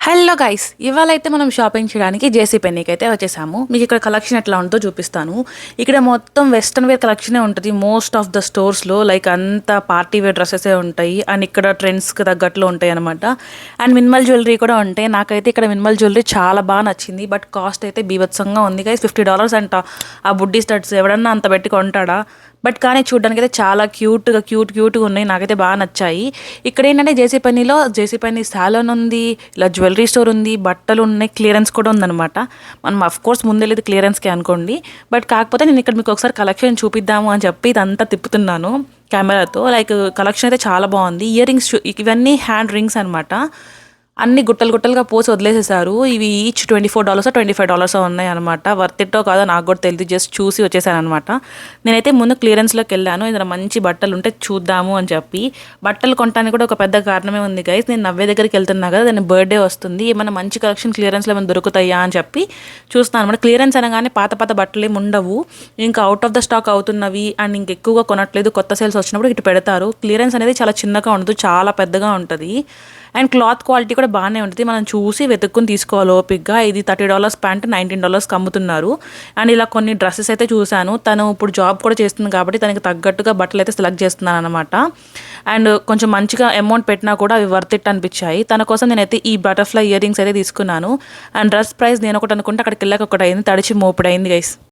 Hello guys, ఇవాళ అయితే మనం షాపింగ్ చేయడానికి జేసీ పెన్నీకి అయితే వచ్చేసాము. మీకు ఇక్కడ కలెక్షన్ ఎట్లా ఉంటుందో చూపిస్తాను. ఇక్కడ మొత్తం వెస్ట్రన్ వేర్ కలెక్షనే ఉంటుంది మోస్ట్ ఆఫ్ ద స్టోర్స్లో. లైక్ అంతా పార్టీ వేర్ డ్రెస్సెసే ఉంటాయి అండ్ ఇక్కడ ట్రెండ్స్కి తగ్గట్లు ఉంటాయి అనమాట. అండ్ మినిమల్ జ్యువెలరీ కూడా ఉంటాయి. నాకైతే ఇక్కడ మినిమల్ జ్యువెలరీ చాలా బాగా నచ్చింది. బట్ కాస్ట్ అయితే బీభత్సంగా ఉంది గైస్. $50 అంట. ఆ బుడ్డీ స్టడ్స్ ఎవడన్నా అంత పెట్టి కొంటాడా? బట్ కానీ చూడడానికి అయితే చాలా క్యూట్గా ఉన్నాయి. నాకైతే బాగా నచ్చాయి. ఇక్కడ ఏంటంటే జేసీ పెన్నీ సాలోన్ ఉంది, ఇలా జ్యువెలరీ స్టోర్ ఉంది, బట్టలు ఉన్నాయి, క్లియరెన్స్ కూడా ఉందన్నమాట. మనం అఫ్ కోర్స్ ముందెళ్ళేది క్లియరెన్స్కే అనుకోండి. బట్ కాకపోతే నేను ఇక్కడ మీకు ఒకసారి కలెక్షన్ చూపిద్దాము అని చెప్పి ఇదంతా తిప్పుతున్నాను కెమెరాతో. లైక్ కలెక్షన్ అయితే చాలా బాగుంది. ఇయర్ రింగ్స్ ఇవన్నీ హ్యాండ్ రింగ్స్ అనమాట. అన్ని గుట్టలుగా పోసి వదిలేసేసారు. ఇవి ఈచ్ $24 $25 ఉన్నాయి అనమాట. వర్త్ ఇట్టో కాదో నాకు కూడా తెలియదు. జస్ట్ చూసి వచ్చేసాను అనమాట. నేనైతే ముందు క్లియరెన్స్లోకి వెళ్ళాను. ఏదైనా మంచి బట్టలు ఉంటే చూద్దాము అని చెప్పి. బట్టలు కొనడానికి కూడా ఒక పెద్ద కారణమే ఉంది గైస్. నేను నవ్వే దగ్గరికి వెళ్తున్నా కదా, దాని బర్త్డే వస్తుంది. ఏమైనా మంచి కలెక్షన్ క్లియరెన్స్లో ఏమైనా దొరుకుతాయా అని చెప్పి చూస్తాను అనమాట. క్లియరెన్స్ అనగానే పాత బట్టలు ఏమి ఉండవు, ఇంకా అవుట్ ఆఫ్ ద స్టాక్ అవుతున్నవి అండ్ ఇంకెక్కువగా కొనట్లేదు. కొత్త సేల్స్ వచ్చినప్పుడు ఇటు పెడతారు. క్లియరెన్స్ అనేది చాలా చిన్నగా ఉండదు, చాలా పెద్దగా ఉంటుంది. అండ్ క్లాత్ క్వాలిటీ కూడా బాగానే ఉంటుంది. మనం చూసి వెతుక్కుని తీసుకోవాలి ఓపిక్గా. ఇది $30 ప్యాంట్ $19 అమ్ముతున్నారు. అండ్ ఇలా కొన్ని డ్రెస్సెస్ అయితే చూశాను. తను ఇప్పుడు జాబ్ కూడా చేస్తుంది కాబట్టి తనకి తగ్గట్టుగా బట్టలు అయితే సెలెక్ట్ చేస్తున్నాను అనమాట. అండ్ కొంచెం మంచిగా అమౌంట్ పెట్టినా కూడా అవి వర్త్ ఇట్ అనిపించాయి. తన కోసం నేనైతే ఈ బటర్ఫ్లై ఇయర్ రింగ్స్ అయితే తీసుకున్నాను. అండ్ డ్రెస్ ప్రైస్ నేను ఒకటి అనుకుంటే అక్కడికి వెళ్ళాక ఒకటి అయింది. తడిచి మోపుడు అయింది గైస్.